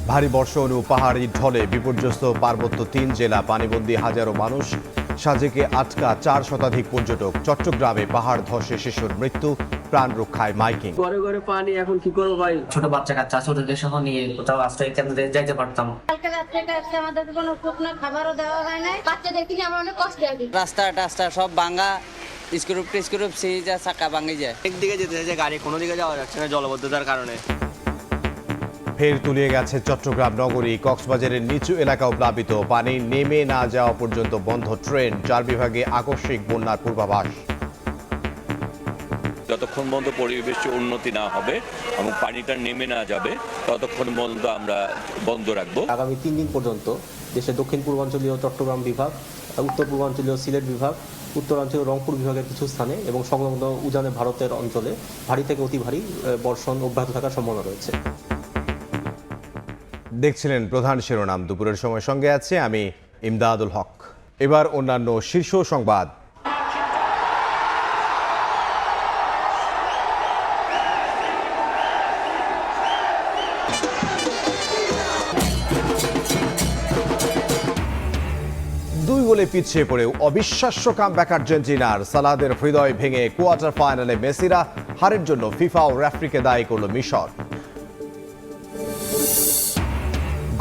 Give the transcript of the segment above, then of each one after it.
ভারী বর্ষণ ও পাহাড়ি ঢলে বিপর্যস্ত পার্বত্য ৩ জেলা, পানিবন্দী হাজারো মানুষ। সাজেকে আটকা ৪ শতাধিক পর্যটক। চট্টগ্রামে পাহাড় ধসে শিশুর মৃত্যু, প্রাণ রক্ষায় মাইকিং। ঘরে ঘরে পানি, এখন কি করবো ভাই? ছোট বাচ্চা কাচ্চা ছোটদের সহ নিয়ে কোথাও আশ্রয় কেন্দ্রে যাইতে পারতাম। কালকে রাত থেকে আজকে আমাদের কোনো শুকনো খাবারও দেওয়া হয় নাই। বাচ্চাদেরকে নিয়ে আমরা অনেক কষ্ট আছি। রাস্তা সব ভাঙা, স্ক্রুপ সিঁড়ি যা চাকা ভাঙে যায়। একদিকে যেতে যে গাড়ি কোনো দিকে যাওয়া যাচ্ছে না জলবদ্ধতার কারণে। ফের তলিয়ে গেছে চট্টগ্রাম নগরী। কক্সবাজারের নিচু এলাকাও প্লাবিত। পানি নেমে না যাওয়া পর্যন্ত বন্ধ ট্রেন। ৪ বিভাগে আকস্মিক বন্যার পূর্বাভাস। যতক্ষণ পর্যন্ত পরিবেশের উন্নতি না হবে এবং পানিটা নেমে না যাবে ততক্ষণ পর্যন্ত আমরা বন্ধ রাখবো। আগামী ৩ দিন পর্যন্ত দেশের দক্ষিণ পূর্বাঞ্চলীয় চট্টগ্রাম বিভাগ, উত্তর পূর্বাঞ্চলীয় সিলেট বিভাগ, উত্তরাঞ্চলীয় রংপুর বিভাগের কিছু স্থানে এবং সংলগ্ন উজানে ভারতের অঞ্চলে ভারী থেকে অতি ভারী বর্ষণ অব্যাহত থাকার সম্ভাবনা রয়েছে। দেখছিলেন প্রধান শিরোনাম। দুপুরের সময় সঙ্গে আছে আমি ইমদাদুল হক। এবার অন্যান্য শীর্ষ সংবাদ। দুই গোলে পিছিয়ে পড়েও অবিশ্বাস্য কামব্যাক আর্জেন্টিনার। সালাদের হৃদয় ভেঙে কোয়ার্টার ফাইনালে মেসিরা। হারের জন্য ফিফা ও রেফারিকে দায়ী করল মিশর।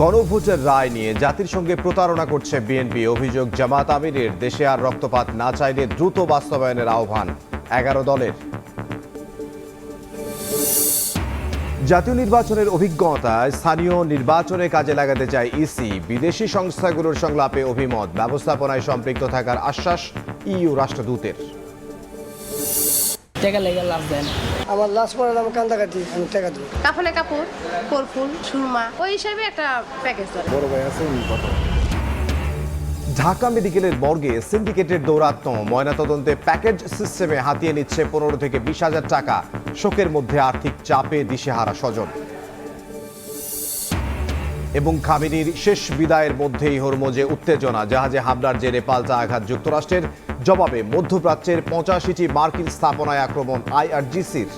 গণভোটের রায় নিয়ে জাতির সঙ্গে প্রতারণা করছে বিএনপি। অভিযোগ জামাত আমিরের। দেশে আর রক্তপাত না চাইলে দ্রুত বাস্তবায়নের আহ্বান 11 দলের। জাতীয় নির্বাচনের অভিজ্ঞতায় স্থানীয় নির্বাচনে কাজে লাগাতে চায় ইসি। বিদেশি সংস্থাগুলোর সংলাপে অভিমত। ব্যবস্থাপনায় সম্পৃক্ত থাকার আশ্বাস ইইউ রাষ্ট্রদূতের। আমার লাশ পরে আমি কান্দাকাটি, আমি টাকা দেবো। কাফলে কাপড়, কর্পুর, সুরমা, ওই হিসাবে একটা প্যাকেজ ধরে। বড় ভাই আছে উনি কত? ঢাকা মেডিকেলের মর্গে সিন্ডিকেটের দৌরাত্ম্য। ময়নাতদন্তে প্যাকেজ সিস্টেমে হাতিয়ে নিচ্ছে 15 থেকে 20 হাজার টাকা। শোকের মধ্যে আর্থিক চাপে দিশেহারা স্বজন। এবং খামেনির শেষ বিদায়ের মধ্যেই হরমুজে উত্তেজনা। জাহাজে হামলার জেরে পাল্টা আঘাত যুক্তরাষ্ট্রের। জবাবে মধ্যপ্রাচ্যের 85টি মার্কিন স্থাপনায় আক্রমণ আইআরজিসির।